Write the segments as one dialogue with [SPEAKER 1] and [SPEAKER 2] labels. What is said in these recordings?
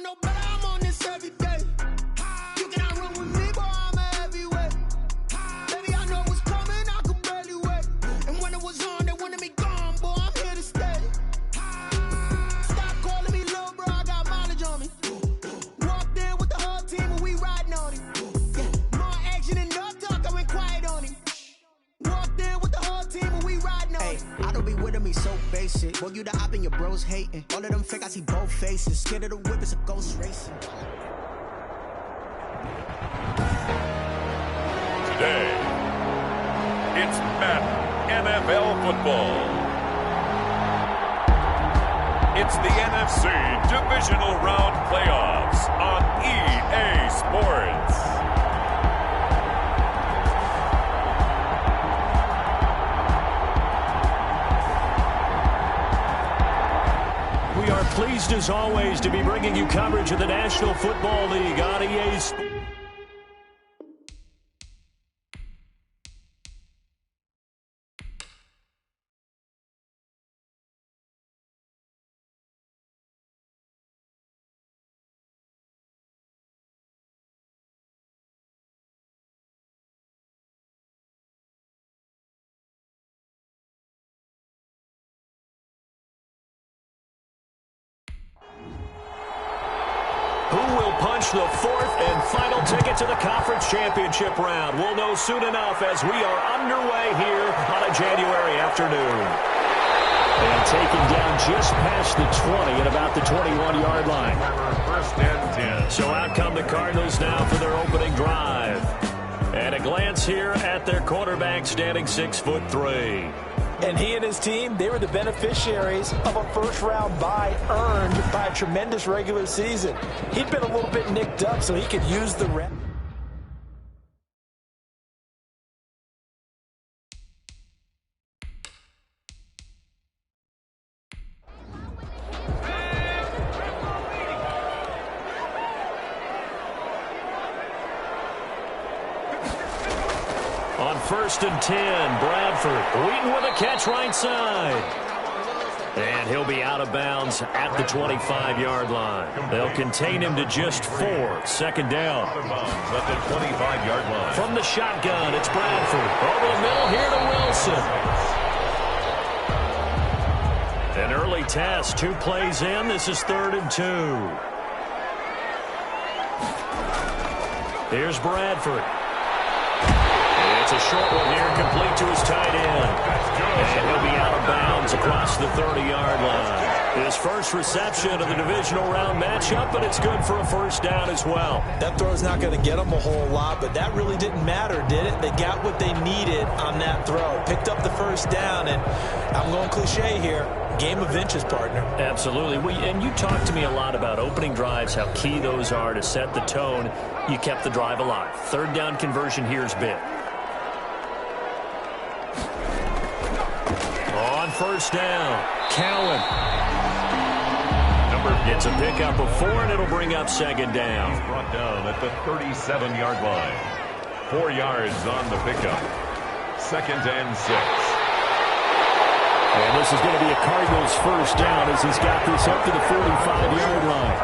[SPEAKER 1] don't know, but I'm on this every day. You cannot run with me, boy, I'm a heavyweight. Baby, I know what's coming, I could barely wait. And when it was on, they wanted me gone, boy, I'm here to stay. Stop calling me little bro, I got mileage on me. Walked in with the whole team and we riding on him. Yeah, more action and no talk, I went quiet on him. Walked in with the whole team and we riding on him.
[SPEAKER 2] I don't be with him, he's so basic. Well, you the op and your bros hating. All of them fake, I see both faces. Scared of the whip, it's a ghost racing.
[SPEAKER 3] Today, it's Madden NFL football. It's the NFC Divisional Round Playoffs on EA Sports.
[SPEAKER 4] We are pleased as always to be bringing you coverage of the National Football League on EA Sports. Who will punch the fourth and final ticket to the conference championship round? We'll know soon enough as we are underway here on a January afternoon. And taken down just past the 20 at about the 21-yard line.
[SPEAKER 3] First and 10.
[SPEAKER 4] So out come the Cardinals now for their opening drive. And a glance here at their quarterback standing 6'3".
[SPEAKER 5] And he and his team, they were the beneficiaries of a first-round bye earned by a tremendous regular season. He'd been a little bit nicked up, so he could use the rep.
[SPEAKER 4] On 1st and 10, Bradford. Wheaton with a catch right side. And he'll be out of bounds at the 25-yard line. They'll contain him to just 4. 2nd down.
[SPEAKER 3] Out of bounds at the 25-yard line.
[SPEAKER 4] From the shotgun, it's Bradford. Over the middle here to Wilson. An early test. 2 plays in. This is 3rd and 2. Here's Bradford. It's a short one here, complete to his tight end. And he'll be out of bounds across the 30-yard line. His first reception of the divisional round matchup, but it's good for a first down as well.
[SPEAKER 5] That throw's not going to get them a whole lot, but that really didn't matter, did it? They got what they needed on that throw. Picked up the first down, and I'm going cliche here. Game of inches, partner.
[SPEAKER 4] Absolutely. And you talked to me a lot about opening drives, how key those are to set the tone. You kept the drive alive. 3rd down conversion here is big. On 1st down, Cowan. It's a pickup of 4, and it'll bring up 2nd down.
[SPEAKER 3] He's brought down at the 37-yard line. 4 yards on the pickup. 2nd and 6.
[SPEAKER 4] And this is going to be a Cardinals first down as he's got this up to the 45-yard line.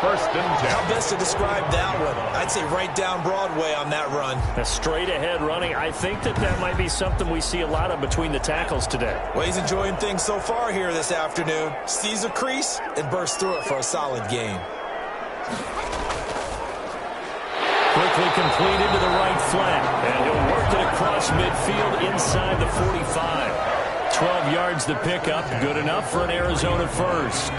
[SPEAKER 3] 1st and 10.
[SPEAKER 5] How best to describe that one? I'd say right down Broadway on that run.
[SPEAKER 4] A straight-ahead running. I think that might be something we see a lot of between the tackles today.
[SPEAKER 5] Well, he's enjoying things so far here this afternoon. Sees a crease and bursts through it for a solid gain.
[SPEAKER 4] Quickly completed to the right flat. And he'll work it across midfield inside the 45. 12 yards the pickup. Good enough for an Arizona first.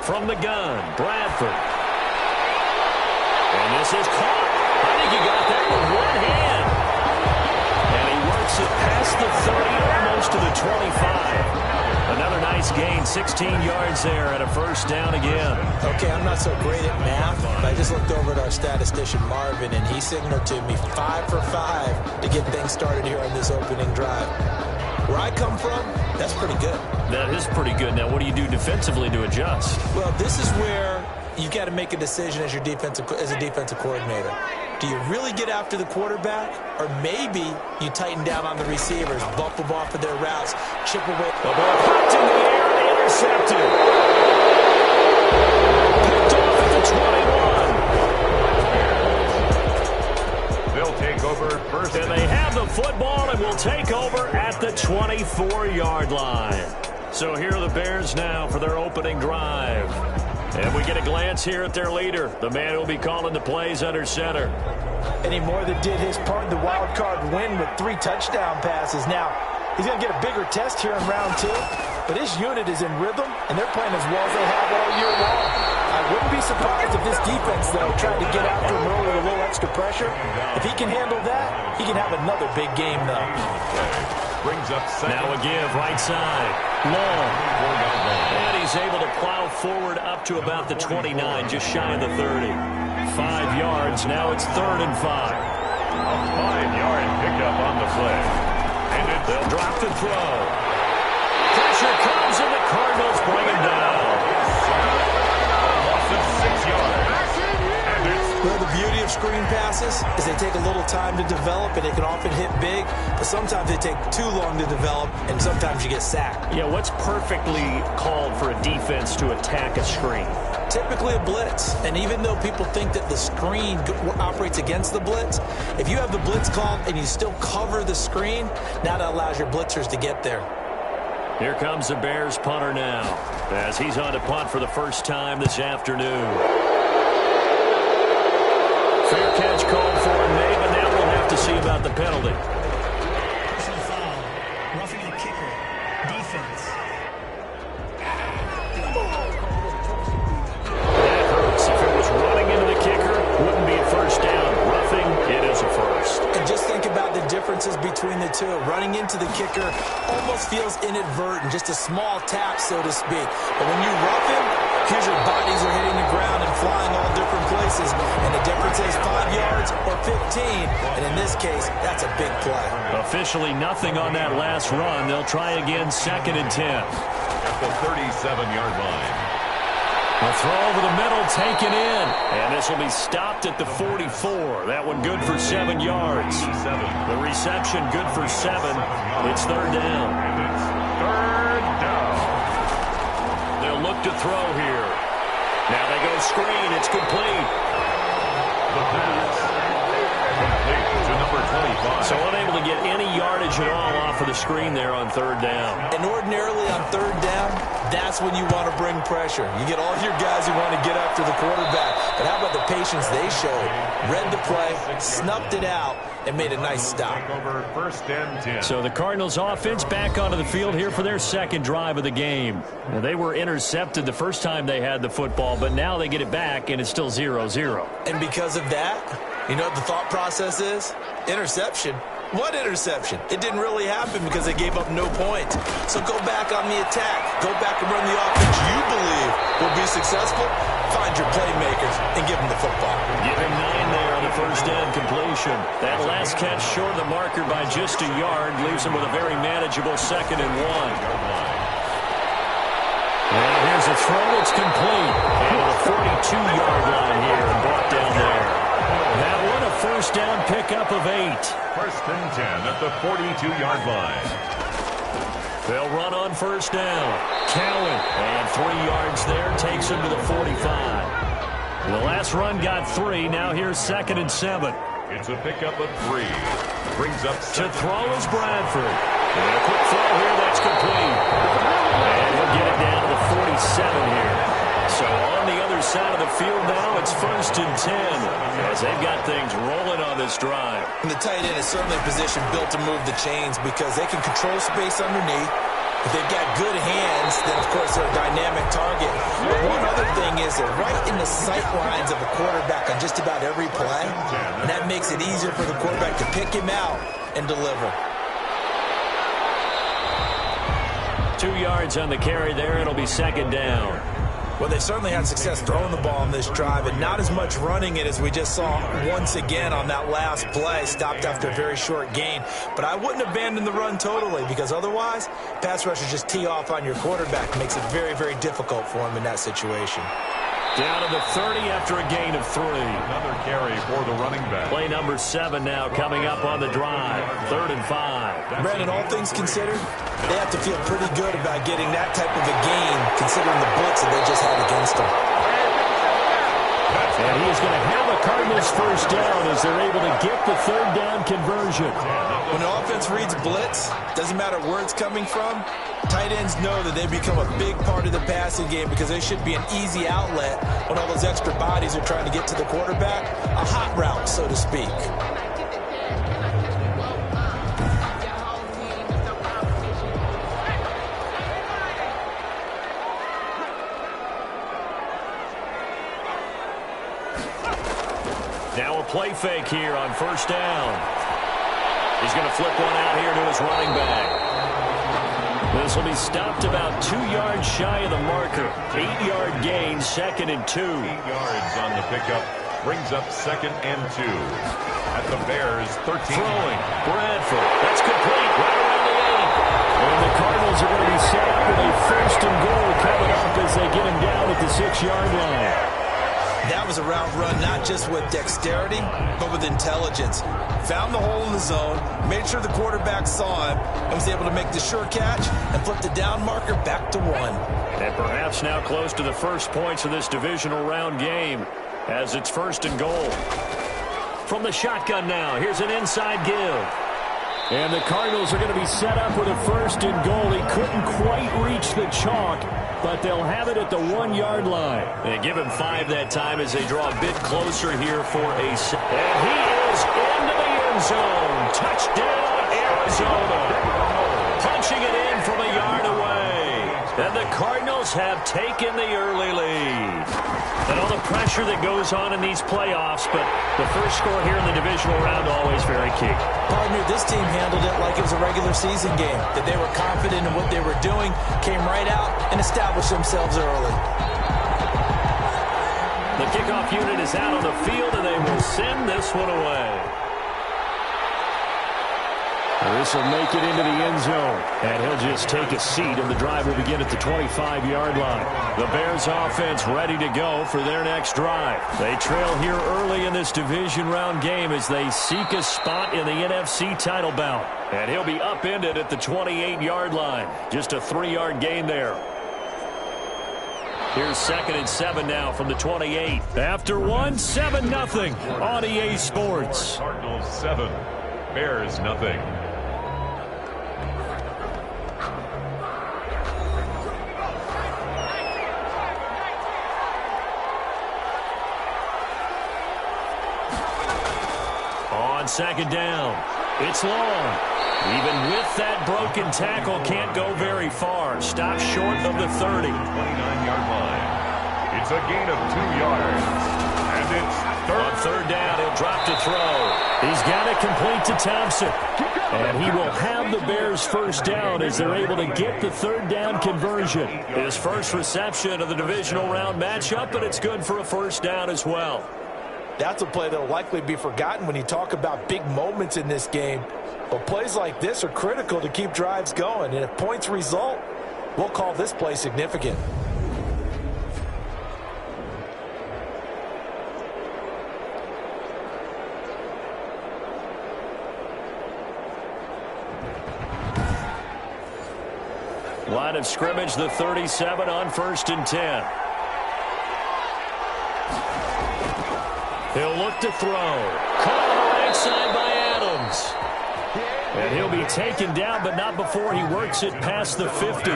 [SPEAKER 4] From the gun, Bradford. And this is caught. I think he got that with one hand. And he works it past the 30, almost to the 25. Another nice gain, 16 yards there, and a first down again.
[SPEAKER 5] Okay, I'm not so great at math, but I just looked over at our statistician, Marvin, and he signaled to me 5 for 5 to get things started here on this opening drive. Where I come from, that's pretty good.
[SPEAKER 4] That is pretty good. Now, what do you do defensively to adjust?
[SPEAKER 5] Well, this is where you've got to make a decision as a defensive coordinator. Do Do you really get after the quarterback? Or maybe you tighten down on the receivers, bump them off of their routes, chip away.
[SPEAKER 4] The ball popped in the air and intercepted. Picked off at the 21.
[SPEAKER 3] They'll take over first.
[SPEAKER 4] And they have the football and will take over at the 24-yard line. So here are the Bears now for their opening drive. And we get a glance here at their leader, the man who will be calling the plays under center.
[SPEAKER 5] And he more than did his part in the wild card win with 3 touchdown passes. Now, he's going to get a bigger test here in round 2, but his unit is in rhythm, and they're playing as well as they have all year long. I wouldn't be surprised if this defense, though, tried to get after him early with a little extra pressure. If he can handle that, he can have another big game, though.
[SPEAKER 3] Brings up second.
[SPEAKER 4] Now a give, right side. Long. And he's able to plow forward up to about the 29, just shy of the 30. 5 yards, now it's 3rd and 5.
[SPEAKER 3] A 5-yard pickup on the play. And
[SPEAKER 4] they'll drop the throw. Pressure comes and the Cardinals bring him down.
[SPEAKER 3] Loss of 6 yards. And it's
[SPEAKER 5] Well, the beauty of screen passes is they take a little time to develop, and they can often hit big, but sometimes they take too long to develop, and sometimes you get sacked.
[SPEAKER 4] Yeah, what's perfectly called for a defense to attack a screen?
[SPEAKER 5] Typically a blitz, and even though people think that the screen operates against the blitz, if you have the blitz called and you still cover the screen, now that allows your blitzers to get there.
[SPEAKER 4] Here comes the Bears punter now, as he's on to punt for the first time this afternoon. Fair catch called for and made, but now we'll have to see about the penalty.
[SPEAKER 2] Personal foul. Roughing the kicker. Defense.
[SPEAKER 4] That hurts. If it was running into the kicker, wouldn't be a first down. Roughing, it is a first.
[SPEAKER 5] And just think about the differences between the two. Running into the kicker almost feels inadvertent, just a small tap, so to speak. But when you rough him, here's your bodies are hitting the ground and flying all different places. And the difference is 5 yards or 15. And in this case, that's a big play.
[SPEAKER 4] Officially nothing on that last run. They'll try again, 2nd and 10.
[SPEAKER 3] at the 37-yard line.
[SPEAKER 4] A throw over the middle, taken in. And this will be stopped at the 44. That one good for 7 yards. The reception good for 7. It's 3rd down.
[SPEAKER 3] And it's 3rd down.
[SPEAKER 4] They'll look to throw here. Now they go screen. It's complete.
[SPEAKER 3] The pass. Complete to number 25.
[SPEAKER 4] So unable to get any yardage at all off of the screen there on 3rd down.
[SPEAKER 5] And ordinarily on 3rd down, that's when you want to bring pressure. You get all your guys who want to get after the quarterback. But how about the patience they showed? Read the play, snuffed it out, and made a nice stop.
[SPEAKER 3] Over 1st and 10.
[SPEAKER 4] So the Cardinals offense back onto the field here for their 2nd drive of the game. Now, they were intercepted the first time they had the football, but now they get it back, and it's still 0-0.
[SPEAKER 5] And because of that, you know what the thought process is? Interception. What interception? It didn't really happen because they gave up no points. So go back on the attack. Go back and run the offense you believe will be successful. Find your playmakers and give them the football.
[SPEAKER 4] Give him 9 there on the 1st down completion. That last catch short of the marker by just a yard leaves him with a very manageable 2nd and 1. And here's a throw. It's complete. And a 42-yard line here and brought down there. That one a 1st down pickup of 8.
[SPEAKER 3] 1st and 10 at the 42-yard line.
[SPEAKER 4] They'll run on 1st down. Cowan, and 3 yards there, takes him to the 45. The last run got 3. Now here's 2nd and 7.
[SPEAKER 3] It's a pickup of 3. Brings up
[SPEAKER 4] To throw is Bradford. And a quick throw here, that's complete. And we'll get it down to the 47 here. So on the other side of the field now, it's 1st and 10 as they've got things rolling on this drive.
[SPEAKER 5] And the tight end is certainly a position built to move the chains because they can control space underneath. If they've got good hands, then, of course, they're a dynamic target. But one other thing is they're right in the sight lines of a quarterback on just about every play. And that makes it easier for the quarterback to pick him out and deliver.
[SPEAKER 4] 2 yards on the carry there. It'll be 2nd down.
[SPEAKER 5] Well, they certainly had success throwing the ball on this drive, and not as much running it as we just saw once again on that last play, stopped after a very short gain. But I wouldn't abandon the run totally, because otherwise, pass rushers just tee off on your quarterback. It makes it very, very difficult for him in that situation.
[SPEAKER 4] Down to the 30 after a gain of 3.
[SPEAKER 3] Another carry for the running back.
[SPEAKER 4] Play number 7 now coming up on the drive. 3rd and 5.
[SPEAKER 5] Brandon, all things considered, they have to feel pretty good about getting that type of a gain considering the blitz that they just had against them.
[SPEAKER 4] And he is going to have a Cardinals first down as they're able to get the 3rd down conversion.
[SPEAKER 5] When the offense reads blitz, doesn't matter where it's coming from, tight ends know that they become a big part of the passing game because they should be an easy outlet when all those extra bodies are trying to get to the quarterback. A hot route, so to speak.
[SPEAKER 4] Now a play fake here on 1st down. He's going to flip one out here to his running back. This will be stopped about 2 yards shy of the marker. 8-yard gain, 2nd and 2.
[SPEAKER 3] 8 yards on the pickup brings up 2nd and 2. At the Bears, 13.
[SPEAKER 4] Throwing, Bradford. That's complete, right around the 8. And the Cardinals are going to be set up with a 1st and goal coming up as they get him down at the 6-yard line.
[SPEAKER 5] That was a route run not just with dexterity, but with intelligence. Found the hole in the zone, made sure the quarterback saw him, and was able to make the sure catch and flip the down marker back to 1.
[SPEAKER 4] And perhaps now close to the first points of this divisional round game as it's 1st and goal. From the shotgun now, here's an inside give. And the Cardinals are going to be set up with a 1st and goal. He couldn't quite reach the chalk, but they'll have it at the 1-yard line. They give him 5 that time as they draw a bit closer here for a... And he is into the end zone. Touchdown, Arizona. Punching it in from a yard away. And the Cardinals have taken the early lead. And all the pressure that goes on in these playoffs, but the first score here in the divisional round always very key.
[SPEAKER 5] Partner, this team handled it like it was a regular season game, that they were confident in what they were doing, came right out and established themselves early.
[SPEAKER 4] The kickoff unit is out on the field, and they will send this one away. This will make it into the end zone, and he'll just take a seat, and the drive will begin at the 25-yard line. The Bears offense ready to go for their next drive. They trail here early in this division round game as they seek a spot in the NFC title bout. And he'll be upended at the 28-yard line. Just a 3-yard gain there. Here's 2nd and 7 now from the 28. After 7-0 on EA Sports.
[SPEAKER 3] Cardinals 7, Bears nothing.
[SPEAKER 4] On 2nd down, it's long. Even with that broken tackle, can't go very far. Stop short of the 30.
[SPEAKER 3] 29-yard line. It's a gain of 2 yards. And it's
[SPEAKER 4] On 3rd down, he'll drop to throw. He's got it complete to Thompson. And he will have the Bears first down as they're able to get the 3rd down conversion. His first reception of the divisional round matchup, but it's good for a first down as well.
[SPEAKER 5] That's a play that will likely be forgotten when you talk about big moments in this game. But plays like this are critical to keep drives going. And if points result, we'll call this play significant.
[SPEAKER 4] Line of scrimmage, the 37 on 1st and 10. He'll look to throw. Caught on the right side by Adams. And he'll be taken down, but not before he works it past the 50.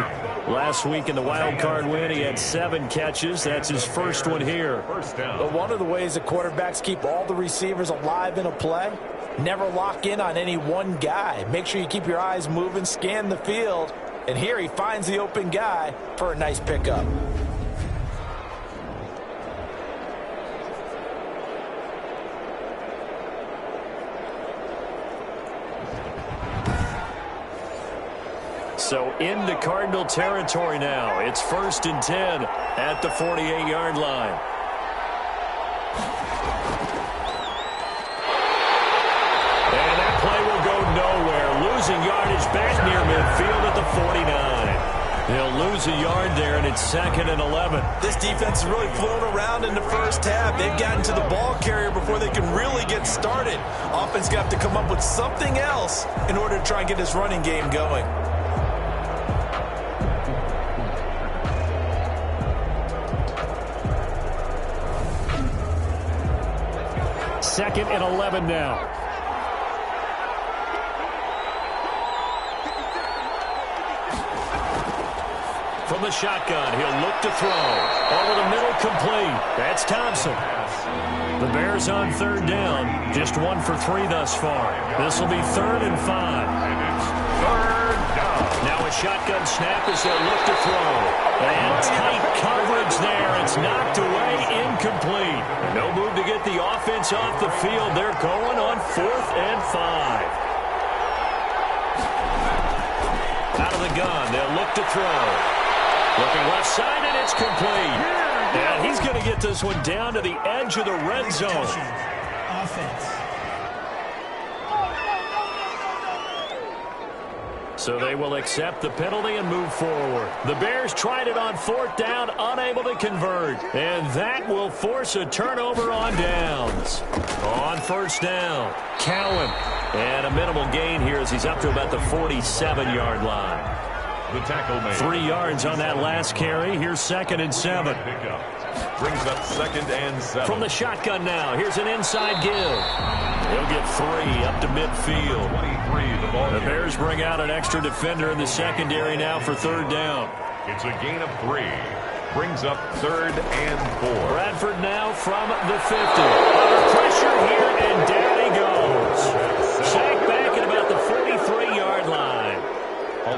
[SPEAKER 4] Last week in the wild card win, he had 7 catches. That's his first one here.
[SPEAKER 3] first down.
[SPEAKER 5] But one of the ways that quarterbacks keep all the receivers alive in a play, never lock in on any one guy. Make sure you keep your eyes moving, scan the field. And here he finds the open guy for a nice pickup.
[SPEAKER 4] So into Cardinal territory now. It's 1st and 10 at the 48-yard line. And that play will go nowhere. Losing yardage back near midfield at the 49. They'll lose a yard there, and it's 2nd and 11.
[SPEAKER 5] This defense is really flown around in the first half. They've gotten to the ball carrier before they can really get started. Offense got to come up with something else in order to try and get this running game going.
[SPEAKER 4] Second and 11 now. From the shotgun, he'll look to throw. Over the middle, complete. That's Thompson. The Bears on 3rd down. Just 1 for 3 thus far. This will be 3rd and 5.
[SPEAKER 3] And it's 3rd down.
[SPEAKER 4] Now a shotgun snap as they'll look to throw. And tight coverage there. It's knocked away, incomplete. No move to get the offense off the field. They're going on 4th and 5. Out of the gun, they'll look to throw. Looking left side, and it's complete. And he's going to get this one down to the edge of the red zone.
[SPEAKER 2] Offense.
[SPEAKER 4] So they will accept the penalty and move forward. The Bears tried it on 4th down, unable to convert. And that will force a turnover on downs. On 1st down, Cowan. And a minimal gain here as he's up to about the 47-yard line.
[SPEAKER 3] The tackle made.
[SPEAKER 4] 3 yards on that last carry. Here's 2nd and 7.
[SPEAKER 3] Pickup. Brings up 2nd and 7.
[SPEAKER 4] From the shotgun now. Here's an inside give. He'll get 3 up to midfield.
[SPEAKER 3] 23, the ball.
[SPEAKER 4] The Bears bring out an extra defender in the secondary now for 3rd down.
[SPEAKER 3] It's a gain of 3. Brings up 3rd and 4.
[SPEAKER 4] Bradford now from the 50. Under pressure here, and down he goes. Sacked back at about the 43-yard line.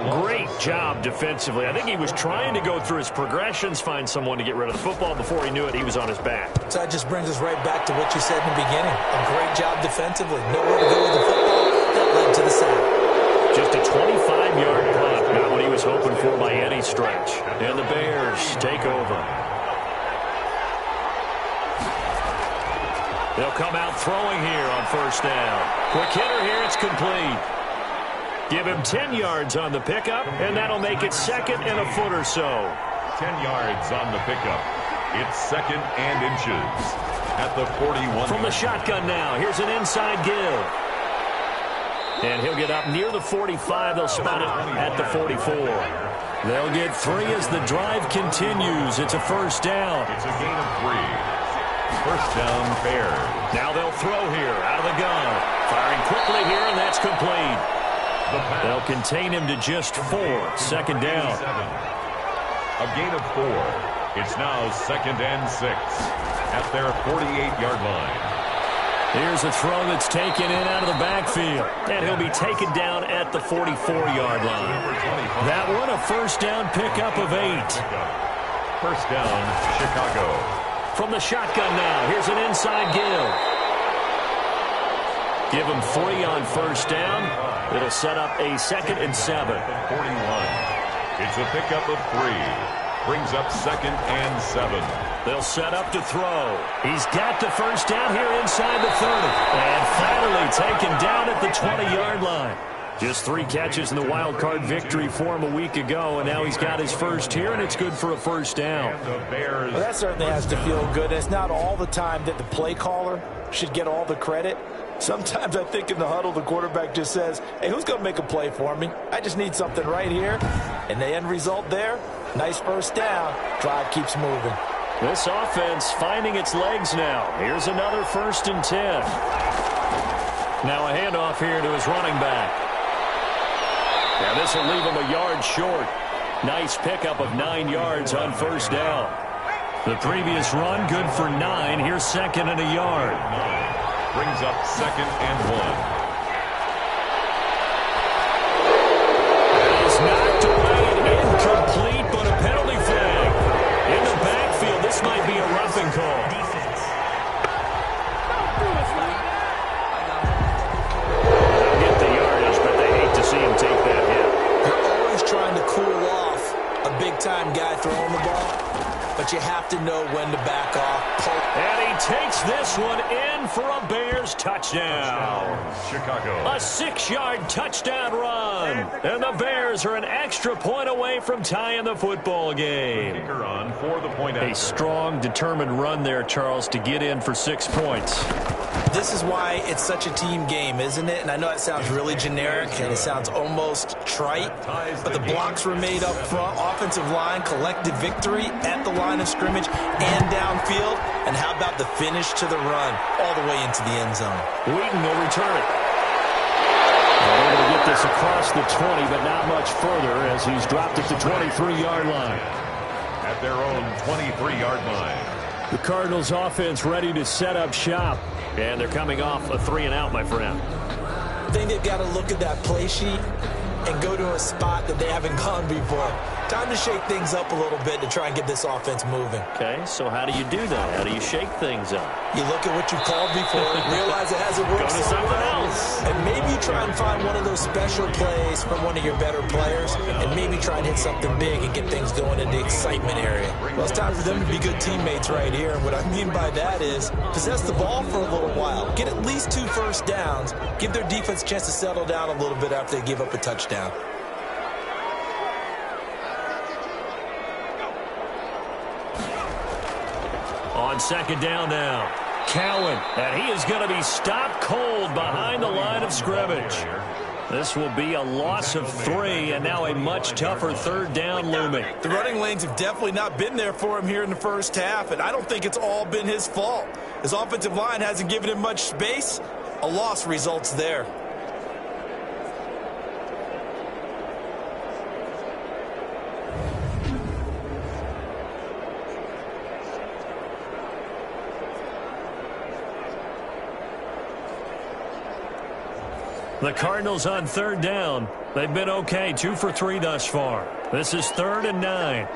[SPEAKER 4] Great job defensively. I think he was trying to go through his progressions, find someone to get rid of the football. Before he knew it, he was on his back.
[SPEAKER 5] So that just brings us right back to what you said in the beginning. A great job defensively. Nowhere to go with the football. That led to the sack.
[SPEAKER 4] Just a 25-yard punt. Not what he was hoping for by any stretch. And the Bears take over. They'll come out throwing here on 1st down. Quick hitter here. It's complete. Give him 10 yards on the pickup, and that'll make it 2nd and a foot or so.
[SPEAKER 3] 10 yards on the pickup. It's 2nd and inches at the 41.
[SPEAKER 4] From the shotgun now, here's an inside give. And he'll get up near the 45. They'll spot it at the 44. They'll get 3 as the drive continues. It's a 1st down.
[SPEAKER 3] It's a gain of 3. 1st down, Bears.
[SPEAKER 4] Now they'll throw here out of the gun. Firing quickly here, and that's complete. They'll contain him to just 4. 2nd down.
[SPEAKER 3] A gain of 4. It's now 2nd and 6 at their 48-yard line.
[SPEAKER 4] Here's a throw that's taken in out of the backfield. And he'll be taken down at the 44-yard line. That one a 1st down pickup of 8.
[SPEAKER 3] 1st down, Chicago.
[SPEAKER 4] From the shotgun now, here's an inside give. Give him 3 on 1st down. It'll set up a 2nd and 7.
[SPEAKER 3] 41. It's a pickup of 3. Brings up 2nd and 7.
[SPEAKER 4] They'll set up to throw. He's got the 1st down here inside the 30. And finally taken down at the 20-yard line. Just 3 catches in the wild card victory for him a week ago, and now he's got his first here, and it's good for a 1st down.
[SPEAKER 5] Well, that certainly has to feel good. It's not all the time that the play caller should get all the credit. Sometimes I think in the huddle, the quarterback just says, hey, who's going to make a play for me? I just need something right here. And the end result there, nice 1st down. Drive keeps moving.
[SPEAKER 4] This offense finding its legs now. Here's another 1st and 10. Now a handoff here to his running back. Now this will leave him a yard short. Nice pickup of 9 yards on 1st down. The previous run good for 9. Here's 2nd and a yard.
[SPEAKER 3] Brings up 2nd and 1.
[SPEAKER 4] That is knocked away and incomplete, but a penalty flag. In the backfield, this might be a roughing call. They'll get the yardage, but they hate to see him take that hit.
[SPEAKER 5] They're always trying to cool off a big-time guy throwing the ball. But but you have to know when to back off.
[SPEAKER 4] And he takes this one in for a Bears touchdown.
[SPEAKER 3] Chicago.
[SPEAKER 4] A 6-yard touchdown run. And the Bears are an extra point away from tying the football game.
[SPEAKER 3] Kicker on for the point after.
[SPEAKER 4] A strong, determined run there, Charles, to get in for 6 points.
[SPEAKER 5] This is why it's such a team game, isn't it? And I know it sounds really generic and it sounds almost trite, but the blocks were made up front, offensive line, collective victory at the line of scrimmage and downfield. And how about the finish to the run all the way into the end zone?
[SPEAKER 4] Wheaton will return it. They're able to get this across the 20, but not much further as he's dropped at the 23-yard line.
[SPEAKER 3] At their own 23-yard line.
[SPEAKER 4] The Cardinals offense ready to set up shop. And they're coming off a 3-and-out, my friend.
[SPEAKER 5] I think they've got to look at that play sheet and go to a spot that they haven't gone before. Time to shake things up a little bit to try and get this offense moving.
[SPEAKER 4] Okay, so how do you do that? How do you shake things up?
[SPEAKER 5] You look at what you called before, realize it hasn't worked
[SPEAKER 4] Go to something else.
[SPEAKER 5] and maybe you try and find one of those special plays from one of your better players, and maybe try and hit something big and get things going in the excitement area. Well, it's time for them to be good teammates right here, and what I mean by that is possess the ball for a little while, get at least 2 first downs, give their defense a chance to settle down a little bit after they give up a touchdown.
[SPEAKER 4] On 2nd down now, Cowan, and he is going to be stopped cold behind the line of scrimmage. This will be a loss of 3, and now a much tougher 3rd down looming.
[SPEAKER 5] The running lanes have definitely not been there for him here in the first half, and I don't think it's all been his fault. His offensive line hasn't given him much space. A loss results there.
[SPEAKER 4] The Cardinals on 3rd down. They've been okay, 2 for 3 thus far. This is 3rd and 9.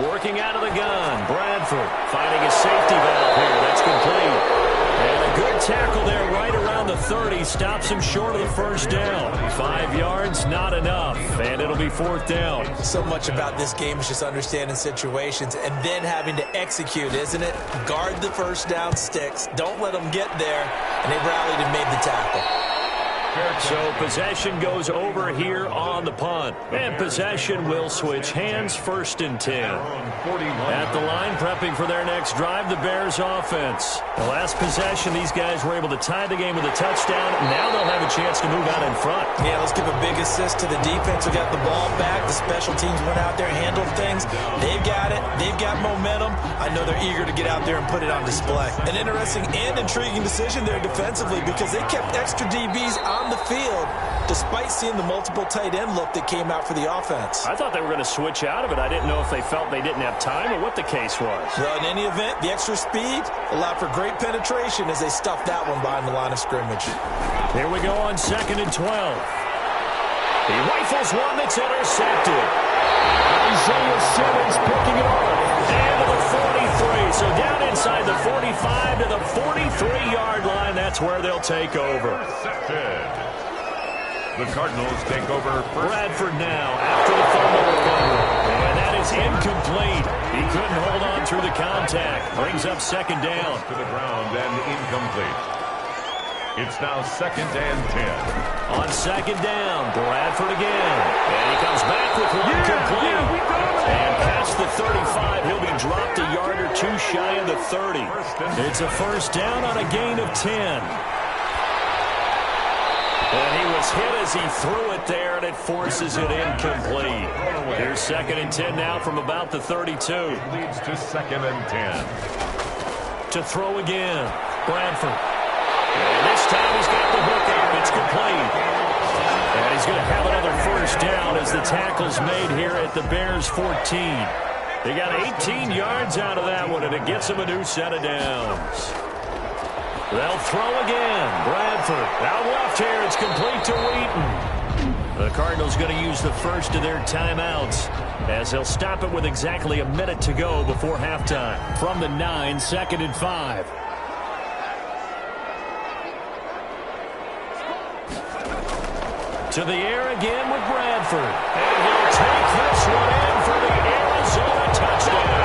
[SPEAKER 4] Working out of the gun. Bradford finding a safety valve here. That's complete. And a good tackle there right around the 30. Stops him short of the first down. 5 yards, not enough. And it'll be 4th down.
[SPEAKER 5] So much about this game is just understanding situations and then having to execute, isn't it? Guard the first down sticks. Don't let them get there. And they rallied and made the tackle.
[SPEAKER 4] So possession goes over here on the punt. And possession will switch hands, 1st and 10. At the line, prepping for their next drive, the Bears offense. The last possession, these guys were able to tie the game with a touchdown. Now they'll have a chance to move out in front.
[SPEAKER 5] Yeah, let's give a big assist to the defense who got the ball back. The special teams went out there, handled things. They've got it. They've got momentum. I know they're eager to get out there and put it on display. An interesting and intriguing decision there defensively because they kept extra DBs on the field despite seeing the multiple tight end look that came out for the offense.
[SPEAKER 4] I thought they were going to switch out of it. I didn't know if they felt they didn't have time or what the case was.
[SPEAKER 5] Well, in any event, the extra speed allowed for great penetration as they stuffed that one behind the line of scrimmage.
[SPEAKER 4] Here we go on 2nd and 12. He rifles one that's intercepted. Isaiah Simmons picking it off. And to the 43. So down inside the 45 to the 43-yard line. That's where they'll take over.
[SPEAKER 3] The Cardinals take over first.
[SPEAKER 4] Bradford now after the fumble recovery. And that is incomplete. He couldn't hold on through the contact. Brings up 2nd down.
[SPEAKER 3] To the ground and incomplete. It's now 2nd and 10.
[SPEAKER 4] On 2nd down, Bradford again. And he comes back with one complete. And past the 35, he'll be dropped a yard or 2 shy of the 30. It's a 1st down on a gain of 10. And he was hit as he threw it there, and it forces it incomplete. Here's 2nd and 10 now from about the 32.
[SPEAKER 3] Leads to 2nd and 10.
[SPEAKER 4] To throw again, Bradford. And this time he's got the hook out. It's complete. And he's going to have another 1st down as the tackle's made here at the Bears 14. They got 18 yards out of that one, and it gets them a new set of downs. They'll throw again. Bradford out left here. It's complete to Wheaton. The Cardinals going to use the first of their timeouts as they'll stop it with exactly a minute to go before halftime. From the 9, 2nd and 5. To the air again with Bradford. And he'll take this one in for the Arizona touchdown.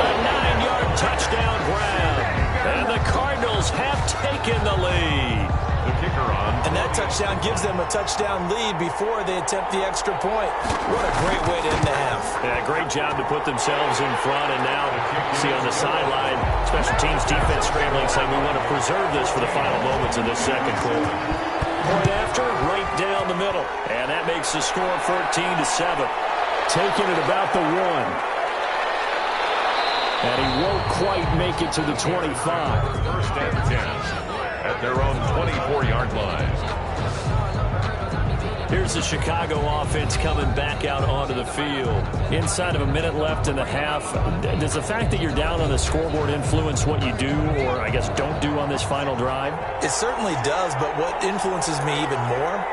[SPEAKER 4] A 9-yard touchdown grab. And the Cardinals have taken the lead.
[SPEAKER 3] The kicker on.
[SPEAKER 5] And that touchdown gives them a touchdown lead before they attempt the extra point. What a great way to end the half.
[SPEAKER 4] Yeah, great job to put themselves in front. And now, see on the sideline, special teams defense scrambling, saying we want to preserve this for the final moments of this second quarter. Point after, right down the middle. And that makes the score 14-7. Taking it about the 1. And he won't quite make it to the 25.
[SPEAKER 3] First and 10 at their own 24-yard line.
[SPEAKER 4] Here's the Chicago offense coming back out onto the field. Inside of a minute left in the half, does the fact that you're down on the scoreboard influence what you do, or I guess don't do on this final drive?
[SPEAKER 5] It certainly does, but what influences me even more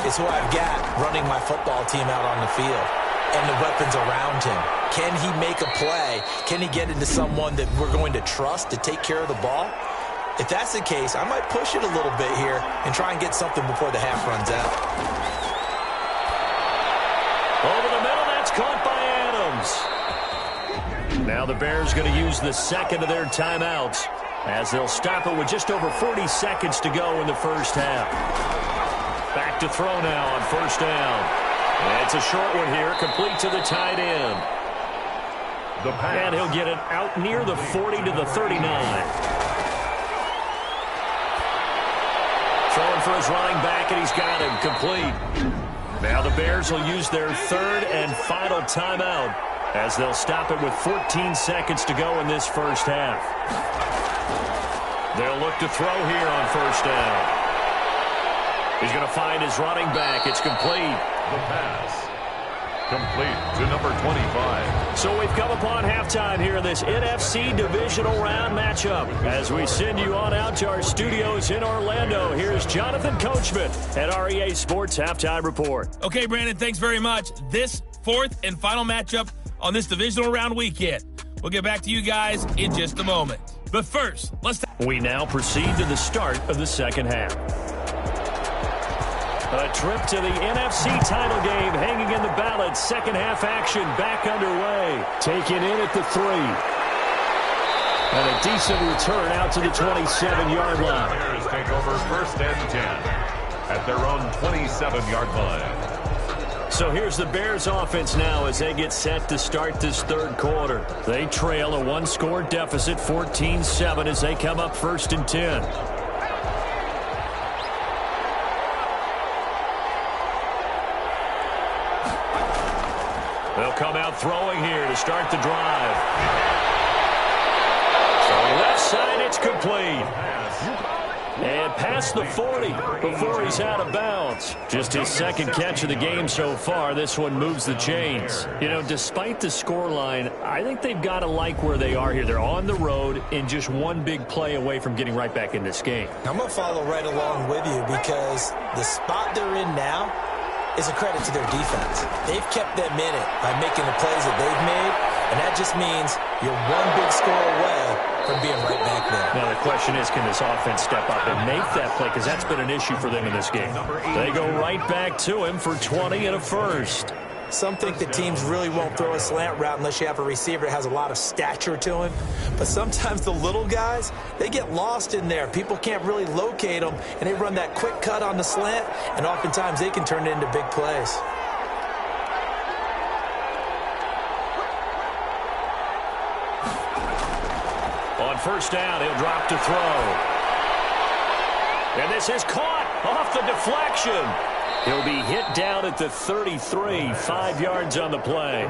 [SPEAKER 5] is who I've got running my football team out on the field and the weapons around him. Can he make a play? Can he get into someone that we're going to trust to take care of the ball? If that's the case, I might push it a little bit here and try and get something before the half runs out.
[SPEAKER 4] Over the middle, that's caught by Adams. Now the Bears going to use the second of their timeouts as they'll stop it with just over 40 seconds to go in the first half. Back to throw now on first down. And it's a short one here, complete to the tight end. And he'll get it out near the 40 to the 39. Throwing for his running back, and he's got him complete. Now the Bears will use their third and final timeout as they'll stop it with 14 seconds to go in this first half. They'll look to throw here on first down. He's going to find his running back. It's complete.
[SPEAKER 3] The pass. Complete to number 25.
[SPEAKER 4] So we've come upon halftime here in this NFC divisional round matchup. As we send you on out to our studios in Orlando, here's Jonathan Coachman at REA Sports Halftime Report.
[SPEAKER 6] Okay, Brandon, thanks very much. This fourth and final matchup on this divisional round weekend. We'll get back to you guys in just a moment. But first,
[SPEAKER 4] we now proceed to the start of the second half. A trip to the NFC title game hanging in the balance. Second half action back underway. Taken in at the 3. And a decent return out to the 27-yard line.
[SPEAKER 3] Bears take over first and 10 at their own 27-yard line.
[SPEAKER 4] So here's the Bears offense now as they get set to start this third quarter. They trail a one-score deficit, 14-7, as they come up first and 10. They'll come out throwing here to start the drive. So left side, it's complete. And past the 40 before he's out of bounds. Just his second catch of the game so far. This one moves the chains. You know, despite the scoreline, I think they've got to like where they are here. They're on the road and just one big play away from getting right back in this game.
[SPEAKER 5] I'm going to follow right along with you because the spot they're in now is a credit to their defense. They've kept them in it by making the plays that they've made, and that just means you're one big score away from being right back there.
[SPEAKER 4] Now the question is, can this offense step up and make that play? Because that's been an issue for them in this game. They go right back to him for 20 and a first.
[SPEAKER 5] Some think that teams really won't throw a slant route unless you have a receiver that has a lot of stature to him. But sometimes the little guys, they get lost in there. People can't really locate them, and they run that quick cut on the slant, and oftentimes they can turn it into big plays.
[SPEAKER 4] On first down, he'll drop to throw. And this is caught off the deflection. He'll be hit down at the 33, 5 yards on the play.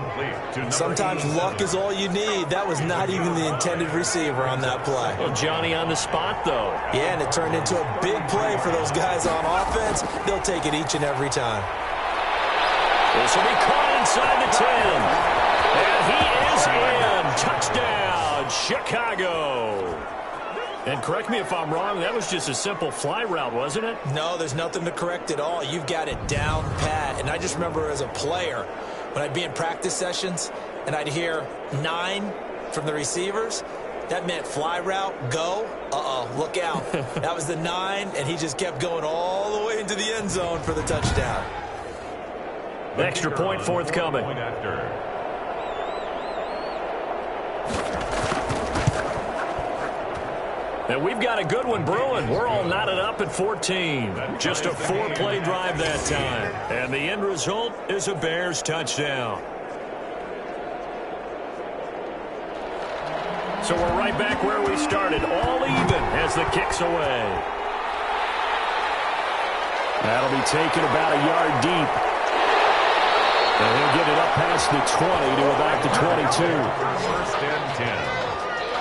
[SPEAKER 5] Sometimes luck is all you need. That was not even the intended receiver on that play.
[SPEAKER 4] Well, Johnny on the spot, though.
[SPEAKER 5] Yeah, and it turned into a big play for those guys on offense. They'll take it each and every time.
[SPEAKER 4] This will be caught inside the 10. And he is in. Touchdown, Chicago. And correct me if I'm wrong, that was just a simple fly route, wasn't it?
[SPEAKER 5] No, there's nothing to correct at all. You've got it down pat. And I just remember as a player, when I'd be in practice sessions and I'd hear 9 from the receivers, That meant fly route, go. Look out. That was the 9, and he just kept going all the way into the end zone for the touchdown.
[SPEAKER 4] Extra point forthcoming. And we've got a good one brewing. We're all knotted up at 14. Just a 4-play drive that time. And the end result is a Bears touchdown. So we're right back where we started, all even as the kick's away. That'll be taken about a yard deep. And he'll get it up past the 20 to about the 22.
[SPEAKER 3] First and 10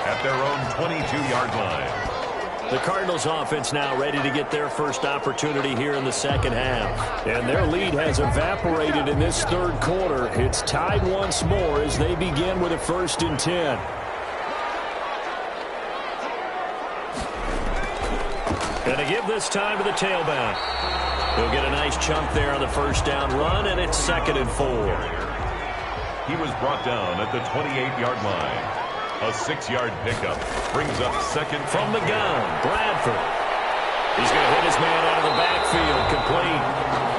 [SPEAKER 3] at their own 22-yard line.
[SPEAKER 4] The Cardinals offense now ready to get their first opportunity here in the second half. And their lead has evaporated in this third quarter. It's tied once more as they begin with a 1st and 10. And to give this time to the tailback. He'll get a nice chunk there on the first down run, and it's 2nd and 4.
[SPEAKER 3] He was brought down at the 28-yard line. A 6-yard pickup brings up 2nd
[SPEAKER 4] from the gun. Bradford. He's going to hit his man out of the backfield, complete.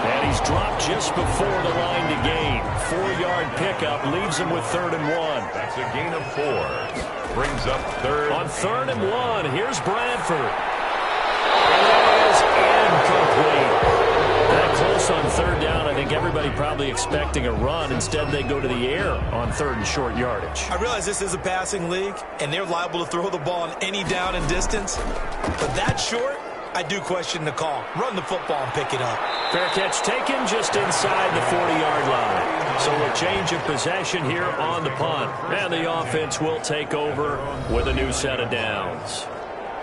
[SPEAKER 4] And he's dropped just before the line to gain. 4-yard pickup leaves him with 3rd and 1.
[SPEAKER 3] That's a gain of 4. Brings up 3rd.
[SPEAKER 4] On 3rd and 1, here's Bradford. And it is incomplete. That close on 3rd down. I think everybody probably expecting a run. Instead, they go to the air on 3rd and short yardage.
[SPEAKER 5] I realize this is a passing league, and they're liable to throw the ball on any down and distance. But that short, I do question the call. Run the football and pick it up.
[SPEAKER 4] Fair catch taken just inside the 40-yard line. So a change of possession here on the punt. And the offense will take over with a new set of downs.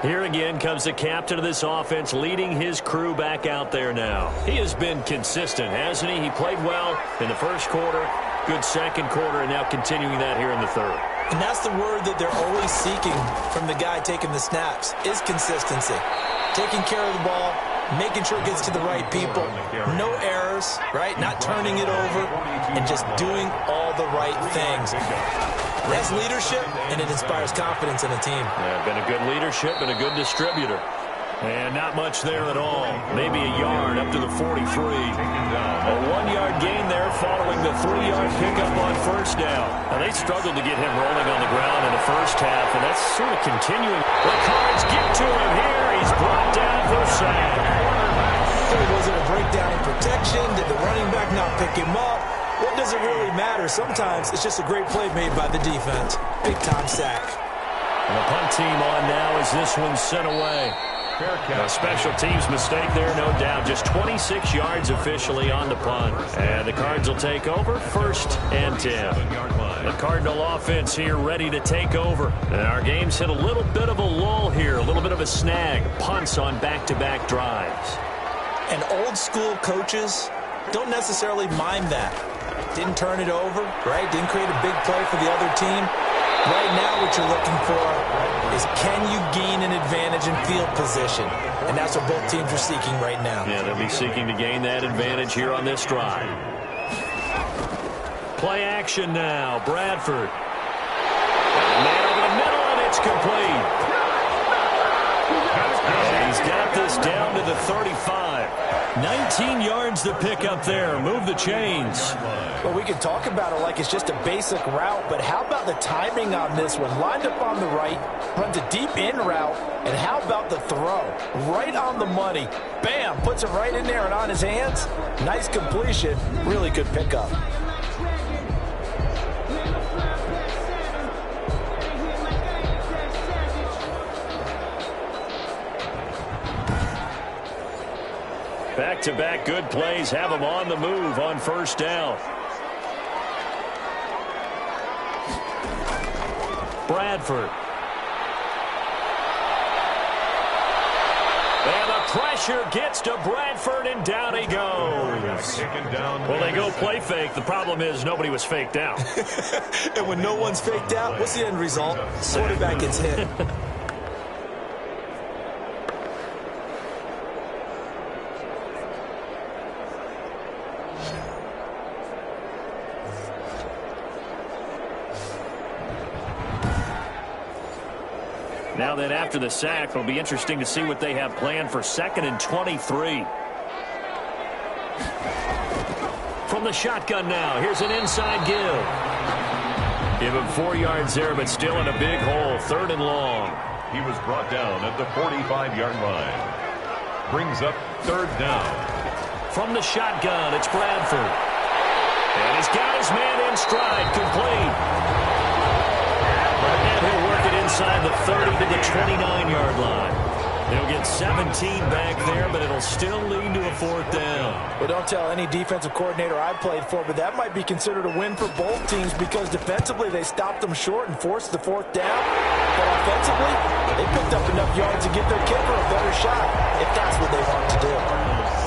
[SPEAKER 4] Here again comes the captain of this offense leading his crew back out there now. He has been consistent, hasn't he? He played well in the first quarter, good second quarter, and now continuing that here in the third.
[SPEAKER 5] And that's the word that they're always seeking from the guy taking the snaps, is consistency. Taking care of the ball, making sure it gets to the right people, no errors, right? Not turning it over, and just doing all the right things. That's leadership, and it inspires confidence in a team.
[SPEAKER 4] Yeah, been a good leadership and a good distributor. And not much there at all. Maybe a yard up to the 43. A 1-yard gain there following the 3-yard pickup on first down. Now, they struggled to get him rolling on the ground in the first half, and that's sort of continuing. The Cards get to him here. He's brought down for a sack.
[SPEAKER 5] Was it a breakdown in protection? Did the running back not pick him up? What does it really matter? Sometimes it's just a great play made by the defense. Big-time sack.
[SPEAKER 4] And the punt team on now as this one's sent away. A special teams mistake there, no doubt. Just 26 yards officially on the punt. And the Cards will take over 1st and 10. The Cardinal offense here ready to take over. And our game's hit a little bit of a lull here, a little bit of a snag. Punts on back-to-back drives.
[SPEAKER 5] And old-school coaches don't necessarily mind that. Didn't turn it over, right? Didn't create a big play for the other team. Right now what you're looking for is can you gain an advantage in field position? And that's what both teams are seeking right now.
[SPEAKER 4] Yeah, they'll be seeking to gain that advantage here on this drive. Play action now. Bradford. Man over the middle, and it's complete. And he's got this down to the 35. 19 yards to pick up there. Move the chains.
[SPEAKER 5] Well, we can talk about it like it's just a basic route, but how about the timing on this one? Lined up on the right, runs a deep in route, and how about the throw? Right on the money. Bam! Puts it right in there and on his hands. Nice completion. Really good pickup.
[SPEAKER 4] Back-to-back good plays have them on the move on first down. Bradford. And the pressure gets to Bradford, and down he goes. Well, they go play fake. The problem is nobody was faked out.
[SPEAKER 5] And when no one's faked out, what's the end result? Quarterback gets hit.
[SPEAKER 4] Now then, after the sack, it'll be interesting to see what they have planned for 2nd and 23. From the shotgun now, here's an inside give. Give him 4 yards there, but still in a big hole, 3rd and long.
[SPEAKER 3] He was brought down at the 45-yard line. Brings up 3rd down.
[SPEAKER 4] From the shotgun, it's Bradford. And he's got his man in stride, complete. And he'll work it inside the 30 to the 29-yard line. They'll get 17 back there, but it'll still lead to a 4th down.
[SPEAKER 5] Well, don't tell any defensive coordinator I played for, but that might be considered a win for both teams because defensively they stopped them short and forced the 4th down. But offensively, they picked up enough yards to give their kicker a better shot if that's what they want to do.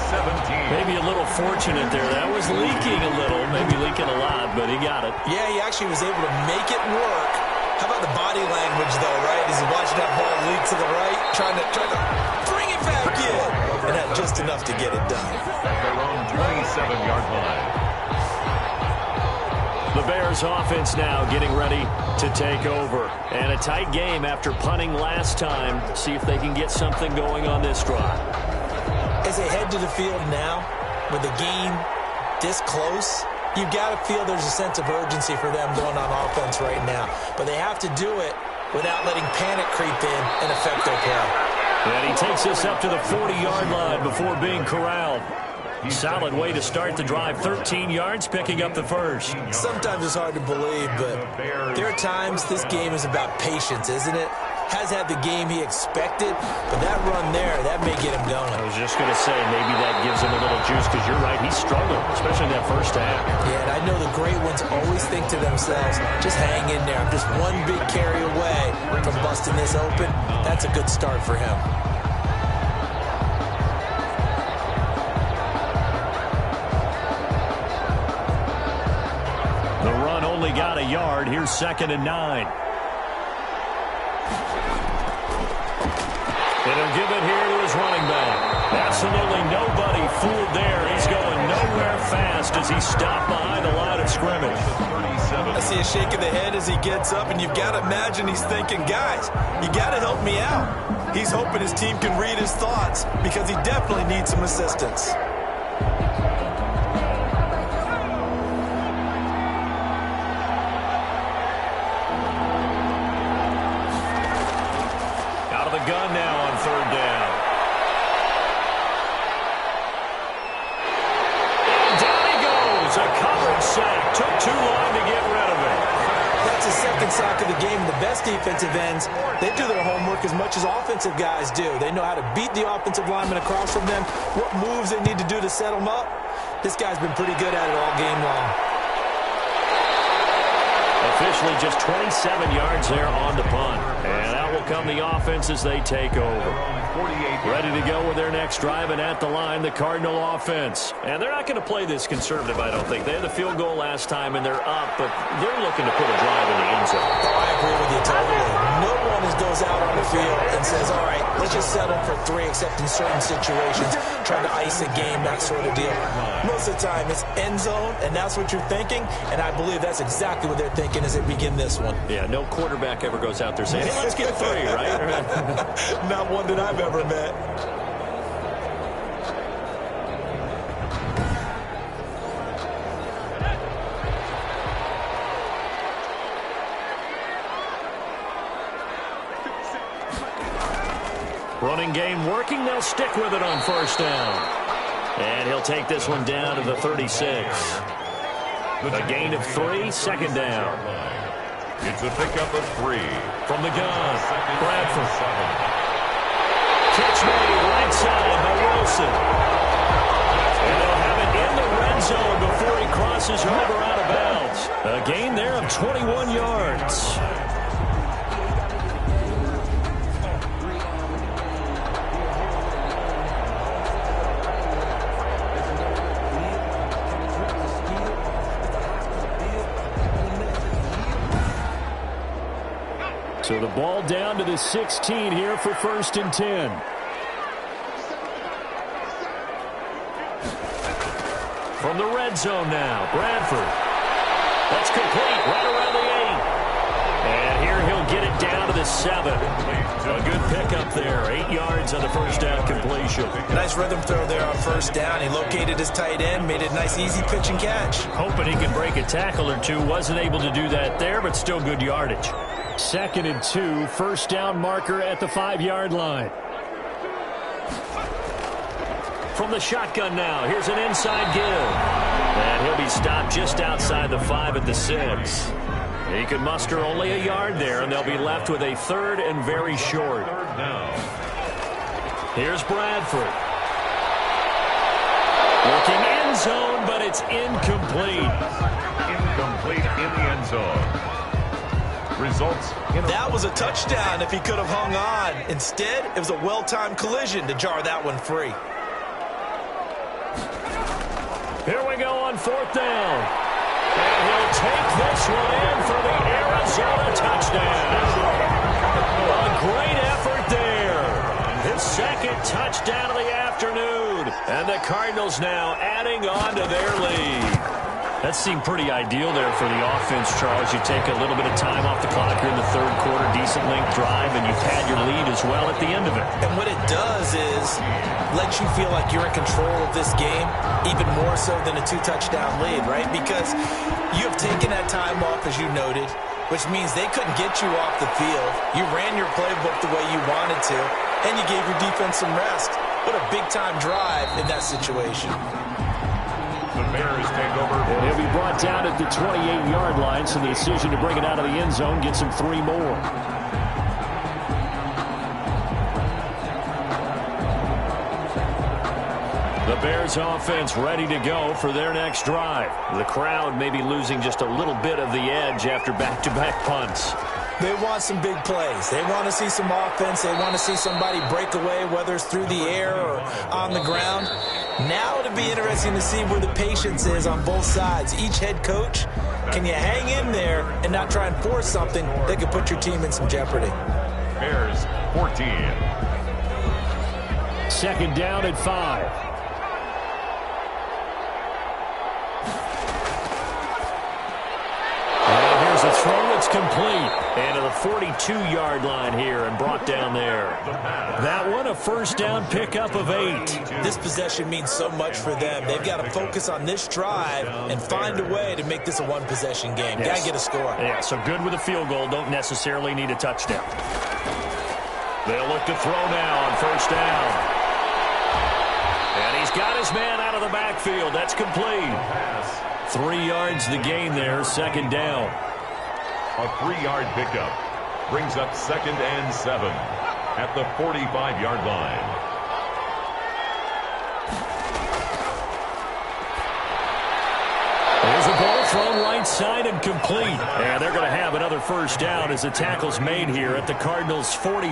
[SPEAKER 3] 17.
[SPEAKER 4] Maybe a little fortunate there. That was leaking a little, maybe leaking a lot, but he got it.
[SPEAKER 5] Yeah, he actually was able to make it work. How about the body language, though, right? As he watched that ball leak to the right, trying to bring it back in. And that just enough to get it done.
[SPEAKER 3] At their own 27-yard line.
[SPEAKER 4] The Bears offense now getting ready to take over. And a tight game after punting last time. See if they can get something going on this drive.
[SPEAKER 5] As they head to the field now, with the game this close, you've got to feel there's a sense of urgency for them going on offense right now. But they have to do it without letting panic creep in and affect their play.
[SPEAKER 4] And he takes us up to the 40-yard line before being corralled. Solid way to start the drive. 13 yards, picking up the first.
[SPEAKER 5] Sometimes it's hard to believe, but there are times this game is about patience, isn't it? Has had the game he expected, but that run there, that may get him going.
[SPEAKER 4] I was just going to say, maybe that gives him a little juice, because you're right, he struggled, especially in that first half.
[SPEAKER 5] Yeah, and I know the great ones always think to themselves, just hang in there. I'm just one big carry away from busting this open. That's a good start for him.
[SPEAKER 4] The run only got a yard. Here's 2nd and 9. He'll give it here to his running back. Absolutely nobody fooled there. He's going nowhere fast as he's stopped behind the line of scrimmage.
[SPEAKER 5] I see a shake of the head as he gets up, and you've got to imagine he's thinking, guys, you got to help me out. He's hoping his team can read his thoughts because he definitely needs some assistance.
[SPEAKER 4] Gun now on 3rd down. And down he goes. A coverage sack. Took too long to get rid of it.
[SPEAKER 5] That's the 2nd sack of the game. The best defensive ends, they do their homework as much as offensive guys do. They know how to beat the offensive lineman across from them, what moves they need to do to set them up. This guy's been pretty good at it all game long.
[SPEAKER 4] Officially just 27 yards there on the punt. And out will come the offense as they take over. Ready to go with their next drive, and at the line, the Cardinal offense. And they're not going to play this conservative, I don't think. They had the field goal last time, and they're up, but they're looking to put a drive in the end zone.
[SPEAKER 5] Oh, I agree with you totally. No one goes out on the field and says, all right, let's just settle for 3, except in certain situations, trying to ice a game, that sort of deal. Most of the time, it's end zone, and that's what you're thinking, and I believe that's exactly what they're thinking as they begin this one.
[SPEAKER 4] Yeah, no quarterback ever goes out there saying, hey, let's get 3, right?
[SPEAKER 5] Not one that I've ever met.
[SPEAKER 4] Running game working. They'll stick with it on 1st down. And he'll take this one down to the 36. A gain of 3, 2nd down.
[SPEAKER 3] It's a pickup of 3.
[SPEAKER 4] From the gun, Bradford. Catch made right side by Wilson. And they'll have it in the red zone before he crosses over out of bounds. A gain there of 21 yards. So the ball down to the 16 here for 1st and 10. From the red zone now, Bradford. That's complete right around the 8. And here he'll get it down to the 7. A good pickup there. 8 yards on the first down completion.
[SPEAKER 5] Nice rhythm throw there on first down. He located his tight end, made it a nice, easy pitch and catch.
[SPEAKER 4] Hoping he could break a tackle or two. Wasn't able to do that there, but still good yardage. 2nd and 2, first down marker at the 5-yard line. From the shotgun now, here's an inside give. And he'll be stopped just outside the 5 at the 6. He could muster only a yard there, and they'll be left with a 3rd and very short. Here's Bradford. Looking end zone, but it's incomplete.
[SPEAKER 3] Incomplete in the end zone. Results.
[SPEAKER 5] That was a touchdown if he could have hung on. Instead, it was a well-timed collision to jar that one free.
[SPEAKER 4] Here we go on 4th down. And he'll take this one in for the Arizona touchdown. A great effort there. His 2nd touchdown of the afternoon. And the Cardinals now adding on to their lead. That seemed pretty ideal there for the offense, Charles. You take a little bit of time off the clock here in the 3rd quarter, decent length drive, and you've had your lead as well at the end of it.
[SPEAKER 5] And what it does is lets you feel like you're in control of this game, even more so than a 2-touchdown lead, right? Because you have taken that time off, as you noted, which means they couldn't get you off the field. You ran your playbook the way you wanted to, and you gave your defense some rest. What a big-time drive in that situation.
[SPEAKER 3] The Bears take over.
[SPEAKER 4] And he'll be brought down at the 28-yard line, so the decision to bring it out of the end zone gets him 3 more. The Bears offense ready to go for their next drive. The crowd may be losing just a little bit of the edge after back-to-back punts.
[SPEAKER 5] They want some big plays. They want to see some offense. They want to see somebody break away, whether it's through the air or on the ground. Now it'll be interesting to see where the patience is on both sides. Each head coach, can you hang in there and not try and force something that could put your team in some jeopardy?
[SPEAKER 3] Bears 14.
[SPEAKER 4] 2nd down at 5. A throw that's complete. And to the 42-yard line here and brought down there. That one a first down pickup of 8.
[SPEAKER 5] This possession means so much for them. They've got to focus on this drive and find a way to make this a one-possession game.
[SPEAKER 4] Yes.
[SPEAKER 5] Got to get a score.
[SPEAKER 4] Yeah, so good with a field goal. Don't necessarily need a touchdown. They'll look to throw now on first down. And he's got his man out of the backfield. That's complete. 3 yards the gain there, 2nd down.
[SPEAKER 3] A 3-yard pickup brings up 2nd and 7 at the 45-yard line.
[SPEAKER 4] There's a ball thrown right side and complete. And they're going to have another first down as the tackle's made here at the Cardinals' 43.